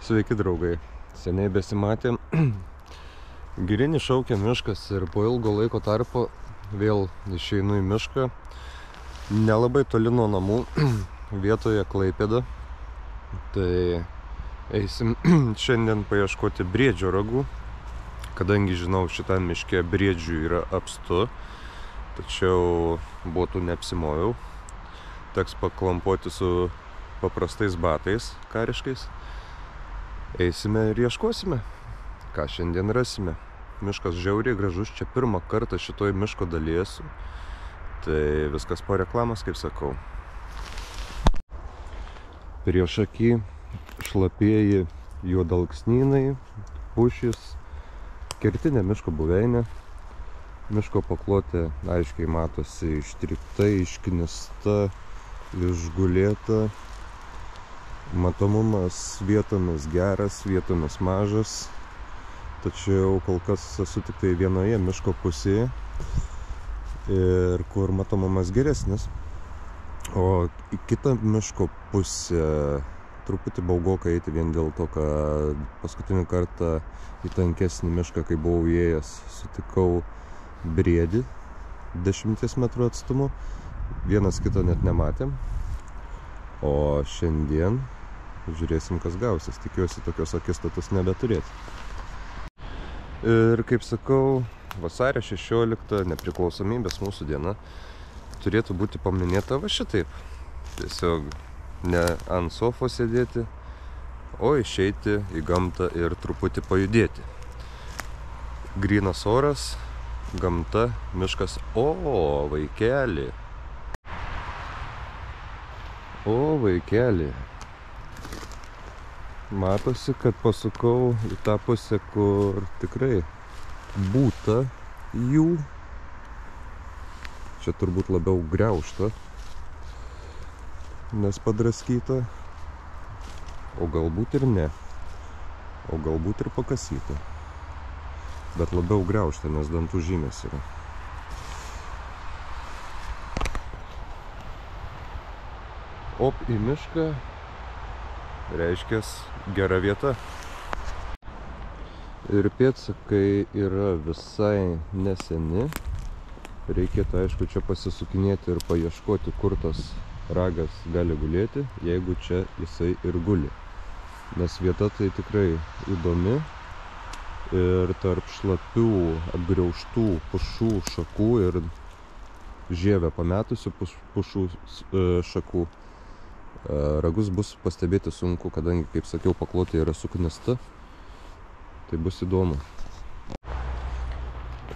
Sveiki draugai, seniai besimatėm. Girinį šaukia miškas ir po ilgo laiko tarpo vėl išeinu į mišką. Nelabai toli nuo namų, vietoje Klaipėda. Tai eisim šiandien paieškoti briedžio ragų, kadangi žinau, šitam miške briedžių yra apstu, tačiau botų neapsimoviau. Teks paklampoti su paprastais batais kariškais. Eisime ir ieškosime, ką šiandien rasime. Miškas žiauriai gražus, čia pirmą kartą šitoj miško dalyje esu. Tai viskas po reklamos, kaip sakau. Priešaky šlapieji juodalksnynai, pušys, kertinė miško buveinė. Miško paklotė aiškiai matosi ištrypta, išknista, išgulėta. Matomumas vietomis geras, vietomis mažas, tačiau kol kas esu tik tai vienoje miško pusėje, ir kur matomumas geresnis, o į kitą miško pusę truputį baugoka eiti vien dėl to, kad paskutinį kartą į tankesnį mišką, kai buvau įėjęs, sutikau briedį 10 metrų atstumu, vienas kito net nematėm, o šiandien žiūrėsim, kas gausis. Tikiuosi tokios akistatos nebeturėti. Ir kaip sakau, vasario 16 nepriklausomybės mūsų diena turėtų būti paminėta va šitaip. Tiesiog ne ant sofos sėdėti, o išeiti į gamtą ir truputį pajudėti. Grynas oras, gamta, miškas. O, vaikeli! O, vaikeli! Matosi, kad pasukau į tą pusę, kur tikrai būta jų. Čia turbūt labiau griaužta, nes padraskyta. O galbūt ir ne. O galbūt ir pakasyta. Bet labiau griaužta, nes dantų žymės yra. Op į mišką. Reiškias gera vieta. Ir pėdsakai yra visai neseni. Reikėtų, aišku, čia pasisukinėti ir paieškoti, kur tas ragas gali gulėti, jeigu čia jisai ir guli. Nes vieta tai tikrai įdomi. Ir tarp šlapių, apgriaužtų pušų šakų ir žievę pametusių pušų šakų ragus bus pastebėti sunku, kadangi, kaip sakiau, paklotė yra suknista. Tai bus įdomu.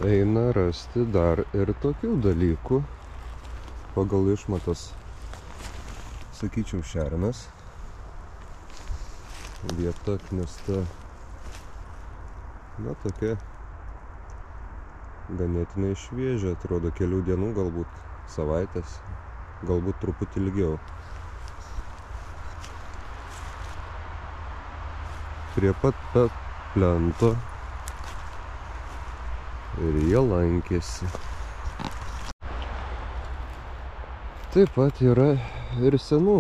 Eina rasti dar ir tokių dalykų. Pagal išmatas, sakyčiau, šernas. Vieta knista, na, tokia ganėtinai šviežia, atrodo, kelių dienų, galbūt savaitės, galbūt truputį ilgiau. Prie pat plento ir jie lankėsi. Taip pat yra ir senų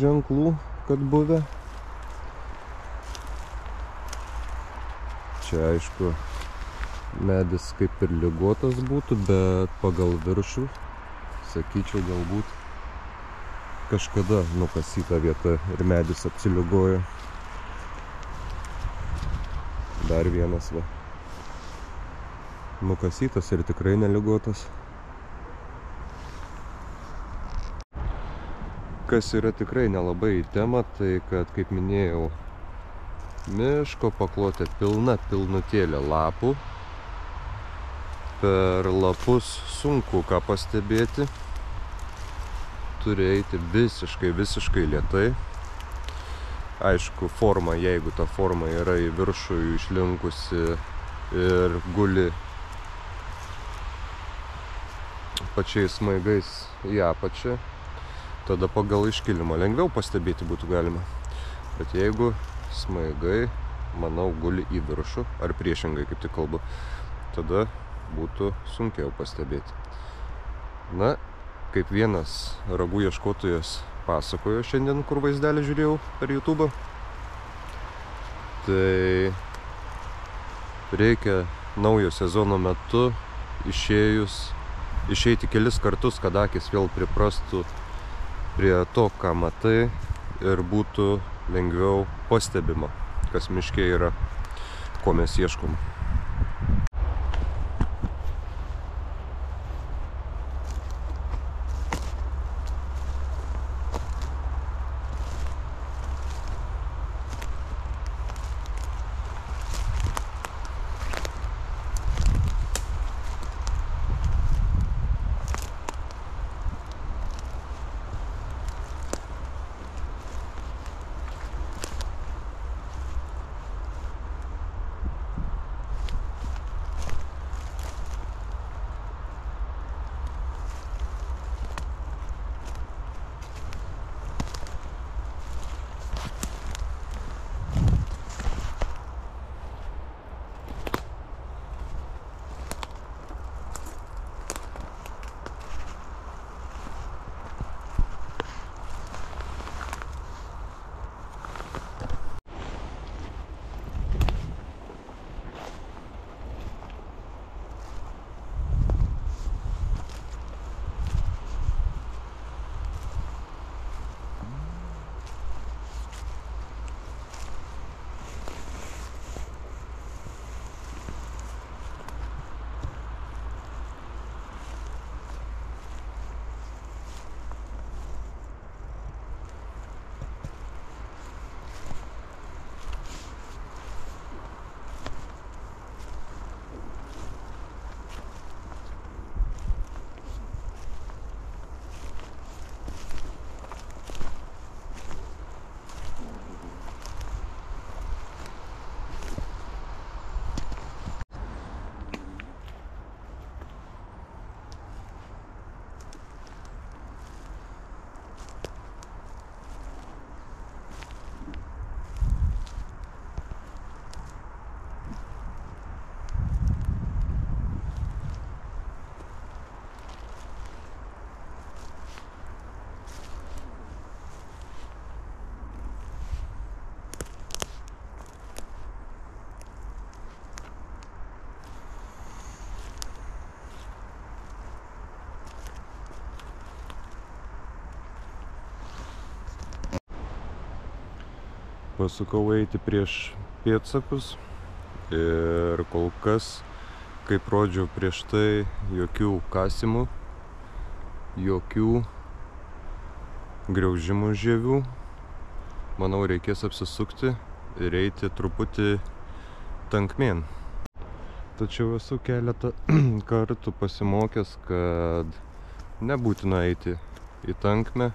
ženklų, kad buvę. Čia, aišku, medis kaip ir ligotas būtų, bet pagal viršų, sakyčiau, galbūt kažkada nukasyta vieta ir medis apsiligojo. Dar vienas va. Nukasytas ir tikrai neligotas. Kas yra tikrai nelabai į temą, tai kad, kaip minėjau, miško paklotė pilnutėlė lapų. Per lapus sunku ką pastebėti. Turi eiti visiškai lėtai. Aišku, forma, jeigu ta forma yra į viršų išlinkusi ir guli pačiais smaigais į apačią, tada pagal iškilimą lengviau pastebėti būtų galima. Bet jeigu smaigai, manau, guli į viršų, ar priešingai, kaip tik kalbu, tada būtų sunkiau pastebėti. Na, kaip vienas ragų ieškotojas pasakojo šiandien, kur vaizdelį žiūrėjau per YouTube, Tai reikia naujo sezono metu išeiti kelis kartus, kad akis vėl priprastų prie to, ką matai ir būtų lengviau pastebima, kas miške yra, ko mes ieškom. Pasukau eiti prieš pėdsakus ir kol kas, kaip rodžiau prieš tai, jokių kasimų, jokių graužimų žievių. Manau, reikės apsisukti ir eiti truputį tankmėn. Tačiau esu keletą kartų pasimokęs, kad nebūtina eiti į tankmę,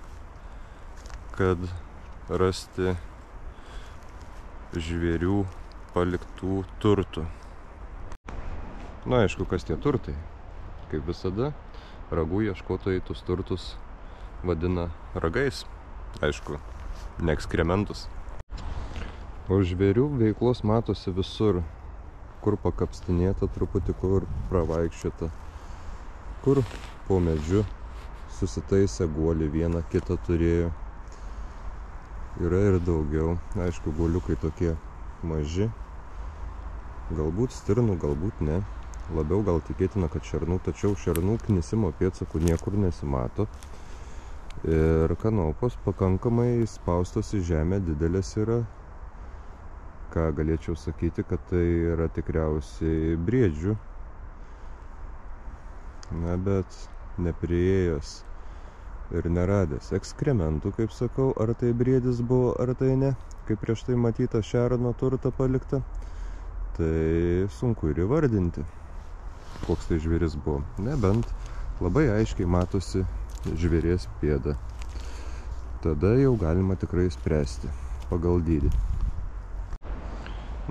kad rasti žvėrių paliktų turtų. Na, aišku, kas tie turtai? Kaip visada, ragų ieškotojai tuos turtus vadina ragais. Aišku, ne ekskrementus. O žvėrių veiklos matosi visur. Kur pakapstinėta truputį, kur pravaikščiota. Kur po medžiu susitaisę guolį vieną kitą turėjo. Yra ir daugiau. Aišku, guoliukai tokie maži. Galbūt stirnų, galbūt ne. Labiau gal tikėtina, kad šernų, tačiau šernų knisimo pėdsakų niekur nesimato. Ir kanopos pakankamai įspaustos į žemę didelės yra. Ką galėčiau sakyti, kad tai yra tikriausiai briedžių. Na, bet nepriėjęs ir neradęs ekskrementų, kaip sakau, ar tai briedis buvo, ar tai ne, kaip prieš tai matyta šerno turtą palikta, tai sunku ir įvardinti, koks tai žvėris buvo. Nebent labai aiškiai matosi žvėries pėda. Tada jau galima tikrai spręsti pagal dydį.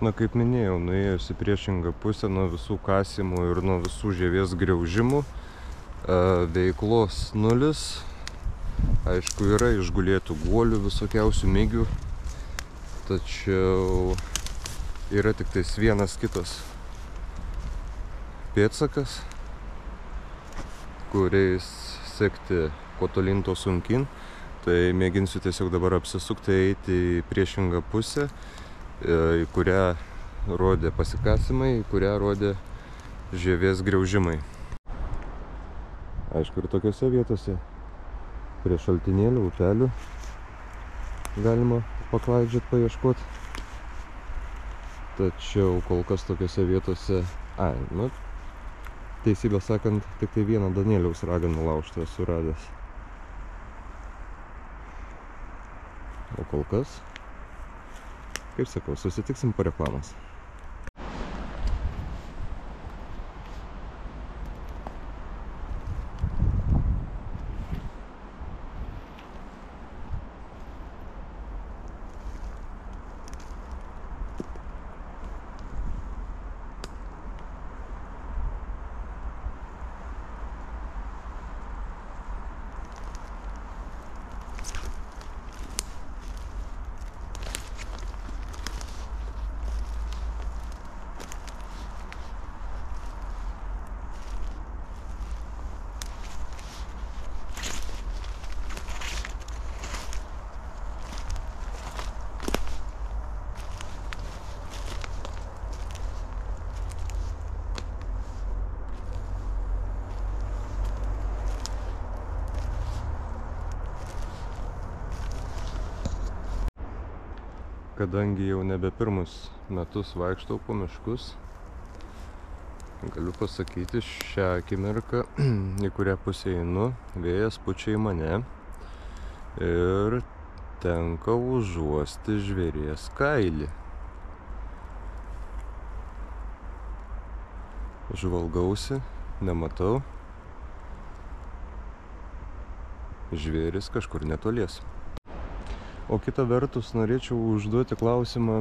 Na, kaip minėjau, nuėjus į priešingą pusę nuo visų kasimų ir nuo visų žievės graužimų, veiklos nulis. Aišku, yra išgulėtų guolių, visokiausių migių, tačiau yra tik tais vienas kitas pėdsakas, kuriais sekti kuo tolyn to sunkyn. Tai mėginsiu tiesiog dabar apsisukti, eiti į priešingą pusę į kurią rodė pasikasimai, į kurią rodė žievės griaužimai. Aišku, ir tokiose vietose prie šaltinėlių, upelių galima paklaidžiot, paieškoti. Tačiau kol kas tokiose vietose, teisybę sakant, tik tai vieną Danieliaus raganą laužtą esu radęs. O kol kas, kaip sakau, susitiksim po reklamos. Kadangi jau nebe pirmus metus vaikštau po miškus, galiu pasakyti šią akimirką, į kurią pusę einu, vėjas pučia į mane ir tenka užuosti žvėries kailį. Žvalgausi, nematau. Žvėris kažkur netolies. O kita vertus, norėčiau užduoti klausimą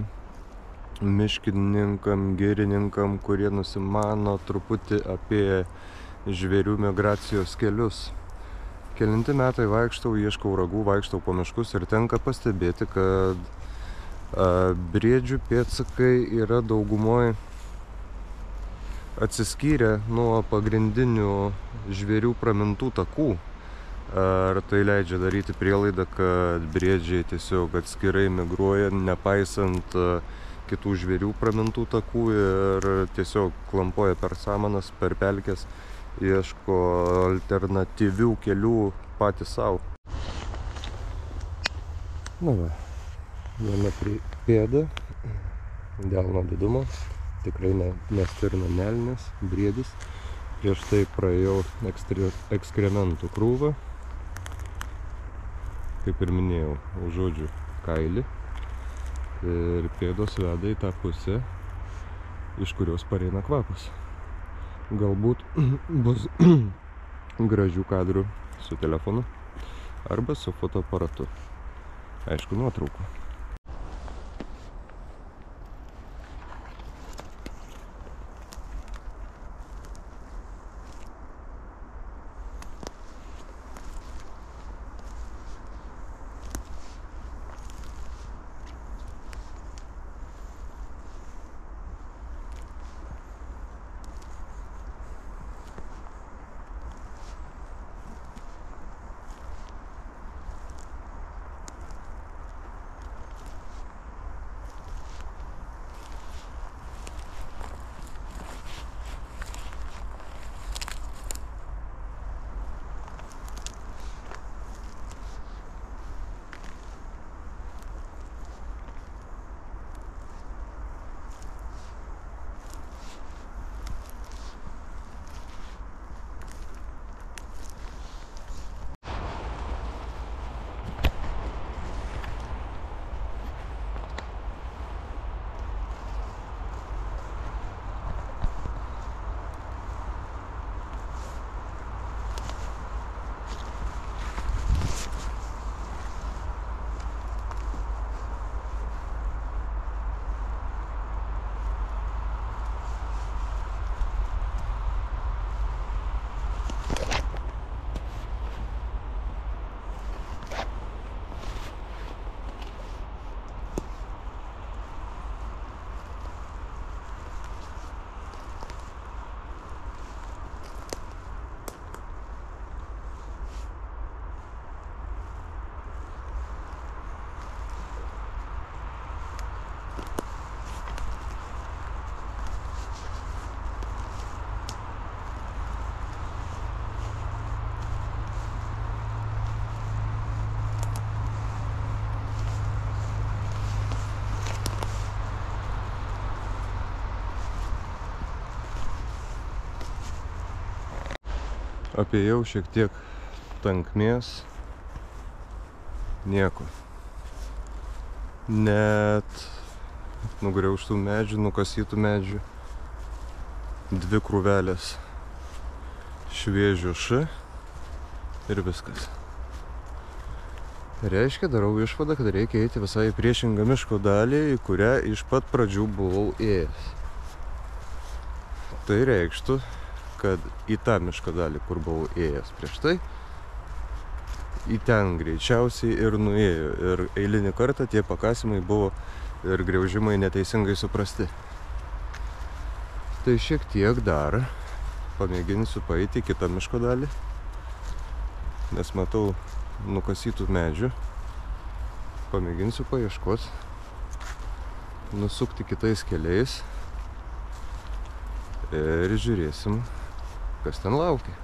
miškininkam, girininkam, kurie nusimano truputį apie žvėrių migracijos kelius. Kelinti metai vaikštau, ieškau ragų, vaikštau po miškus ir tenka pastebėti, kad briedžių pėdsakai yra daugumoje atsiskyrę nuo pagrindinių žvėrių pramintų takų. Ar tai leidžia daryti prielaidą, kad briedžiai tiesiog atskirai migruoja, nepaisant kitų žvėrių pramintų takų ir tiesiog klampoja per samanas, per pelkes, ieško alternatyvių kelių patys savo. Na va, viena pėda, delno didumo, tikrai ne stirna, nelnis, briedis. Prieš tai praėjau ekskrementų krūvą. Kaip ir minėjau, užuodžiu kailį ir pėdos veda į tą pusę, iš kurios pareina kvapas. Galbūt bus gražių kadrų su telefonu arba su fotoaparatu. Aišku, nuotraukų. Apėjau šiek tiek tankmės. Nieko. Net nugriaužtų medžių, nukasytų medžių. 2 krūvelės šviežio ir viskas. Reiškia, darau išvadą, kad reikia eiti visai į priešingą miško dalį, į kurią iš pat pradžių buvau ėjęs. Tai reikštų, kad į tą miško dalį, kur buvau ėjęs prieš tai, į ten greičiausiai ir nuėjo. Ir eilinį kartą tie pakasimai buvo ir griaužimai neteisingai suprasti. Tai šiek tiek dar pamėginsiu paeiti į kitą miško dalį, nes matau nukasytų medžių. Pamėginsiu paieškoti, nusukti kitais keliais ir žiūrėsim, kas ten laukia.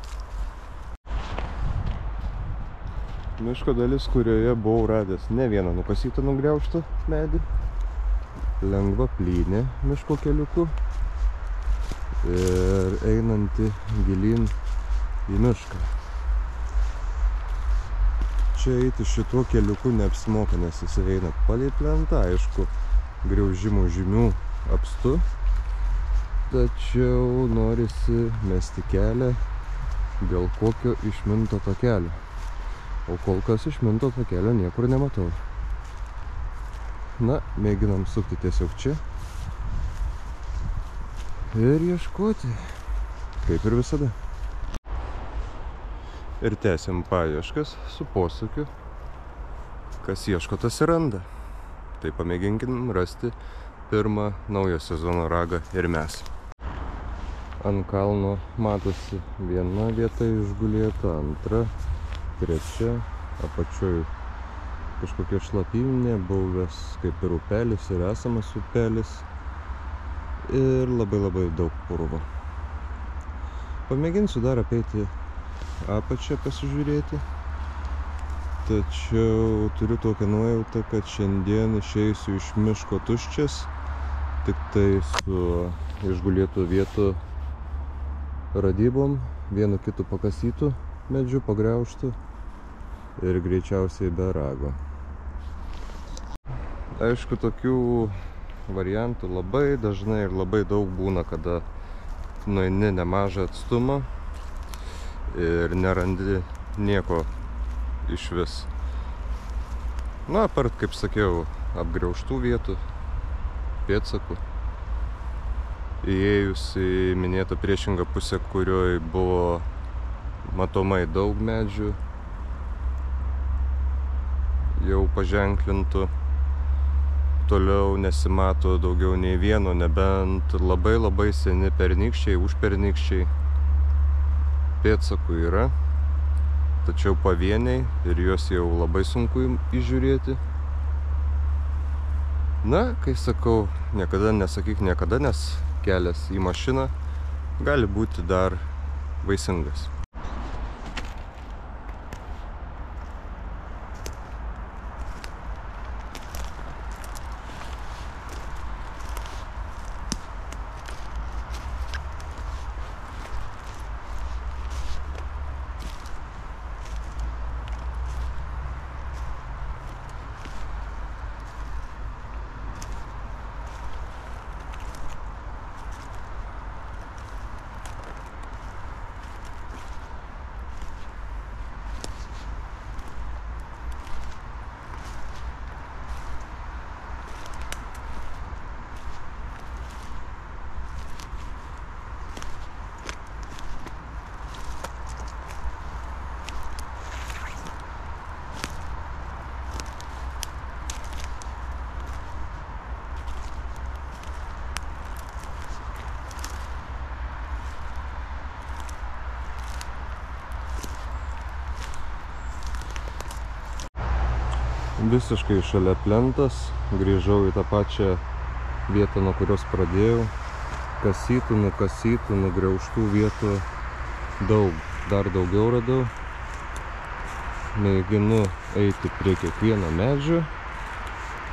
Miško dalis, kurioje buvau radęs ne vieną nukasytą nugriaužtą medį. Lengva plynė miško keliuku ir einanti gilyn į mišką. Čia eiti šituo keliuku neapsimoka, nes jis eina palei plentą, aišku, griaužimo žymių apstu, tačiau norisi mesti kelią dėl kokio išminto takelio. O kol kas išminto takelio niekur nematau. Na, mėginam sukti tiesiog čia ir ieškoti, kaip ir visada. Ir tęsim paieškas su posakiu, kas ieško, tas ir randa. Tai pamėginkim rasti pirmą naujo sezono ragą ir mes. Ant kalno matosi viena vieta išgulėta, antra, trečia, apačioj kažkokia šlapynė, buvęs kaip ir upelis ir esamas upelis ir labai daug purvo. Pamėginsiu dar apeiti apačią pasižiūrėti, tačiau turiu tokią nuojautą, kad šiandien išeisiu iš miško tuščias, tik tai su išgulėtų vietų radybom, vienu kitu pakasytų medžiu, pagriaužtų ir greičiausiai be rago. Aišku, tokių variantų labai dažnai ir labai daug būna, kada nueini nemažą atstumą ir nerandi nieko iš vis. Na, apart, kaip sakiau, apgriaužtų vietų, pėdsakų. Įėjus į minėtą priešingą pusę, kurioje buvo matomai daug medžių, jau paženklintų. Toliau nesimato daugiau nei vieno, nebent labai seni pernykščiai, užpernykščiai. Pėdsakų yra, tačiau pavieniai ir juos jau labai sunku įžiūrėti. Na, kai sakau, niekada nesakyk niekada, nes kelias į mašiną gali būti dar vaisingas. Visiškai šalia plentas, grįžau į tą pačią vietą, nuo kurios pradėjau. Kasytų, nukasytų, nugriaužtų vietų daug, dar daugiau radau. Mėginu eiti prie kiekvieno medžio,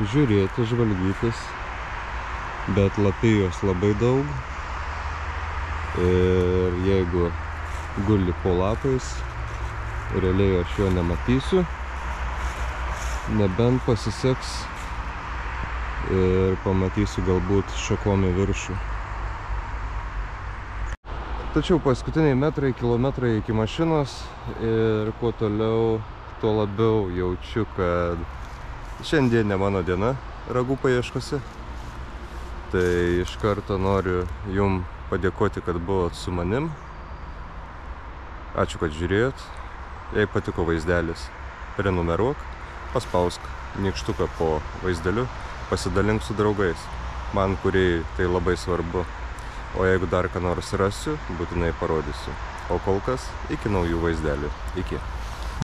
žiūrėti, žvalgytis, bet lapijos labai daug. Ir jeigu guli po lapais. Realiai aš jo nematysiu. Nebent pasiseks ir pamatysiu galbūt šakom į viršų. Tačiau paskutiniai metrai, kilometrai iki mašinos ir kuo toliau, tuo labiau jaučiu, kad šiandien ne mano diena ragų paieškose. Tai iš karto noriu jum padėkoti, kad buvot su manim. Ačiū, kad žiūrėjot. Jei patiko vaizdelis, prenumeruok, paspausk nykštuką po vaizdeliu, pasidalink su draugais. Man, kuriai tai labai svarbu. O jeigu dar ką nors rasiu, būtinai parodysiu. O kol kas, iki naujų vaizdelių. Iki.